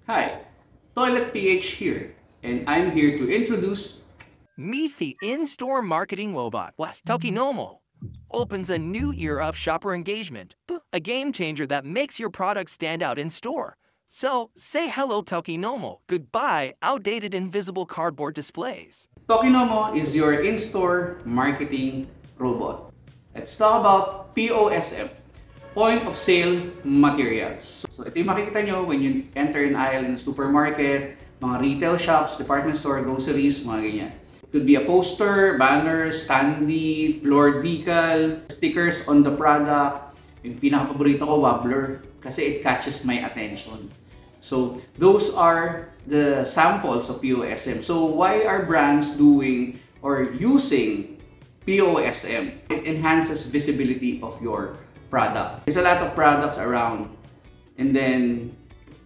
Hi, Toilet PH here, and I'm here to introduce Meet the in-store marketing robot, Tokinomo. Opens a new era of shopper engagement, a game changer that makes your product stand out in store. So, say hello Tokinomo, goodbye outdated invisible cardboard displays. Tokinomo is your in-store marketing robot. Let's talk about POSM, Point of Sale Materials. So ito yung makikita nyo when you enter an aisle in a supermarket, mga retail shops, department store, groceries, mga ganyan. It could be a poster, banners, standee, floor decal, stickers on the product. Yung pinaka-paborito ko, wobbler, kasi it catches my attention. So those are the samples of POSM. So why are brands doing or using POSM? It enhances visibility of your product. There's a lot of products around, and then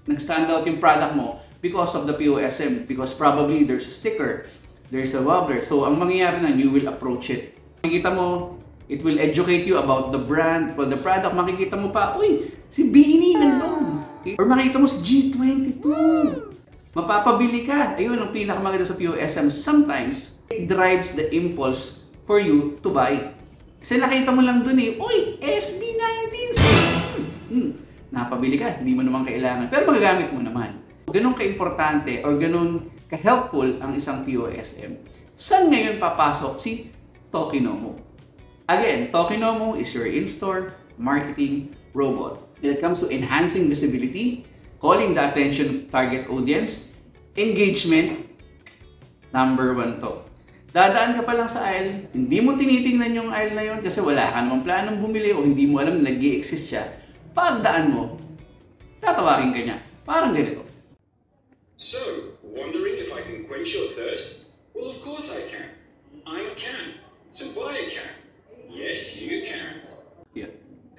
nag-stand out yung product mo because of the POSM, because probably there's a sticker, there's a wobbler. So ang mangyayari na, you will approach it. Makikita mo, it will educate you about the brand, for the product. Makikita mo pa, uy, si Beanie nandun. Or makikita mo si G22. Mapapabili ka. Ayun ang pinakamaganda sa POSM. Sometimes, it drives the impulse for you to buy. Kasi nakita mo lang dun eh, uy, SB19 napabili ka, hindi mo naman kailangan. Pero magagamit mo naman. Ganun ka-importante or ganun ka-helpful ang isang POSM. Saan ngayon papasok si Tokinomo? Again, Tokinomo is your in-store marketing robot. When it comes to enhancing visibility, calling the attention of target audience, engagement, number 1 to. Dadaan ka pa lang sa aisle, hindi mo tinitingnan yung aisle na yun kasi wala ka namang planong bumili o hindi mo alam na nag-i-exist siya. Pagdaan mo, tatawagin ka niya. Parang ganito. So, wondering if I can quench your thirst? Well, of course I can. I can. So buy a can. Yes, you can. Yeah.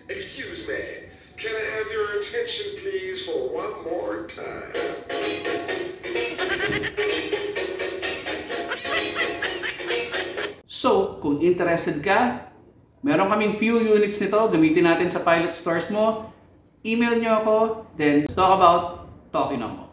Excuse me, can I have your attention please for one more time? So, kung interested ka, meron kaming few units nito, gamitin natin sa pilot stores mo, email nyo ako, then let's talk about Tokinomo.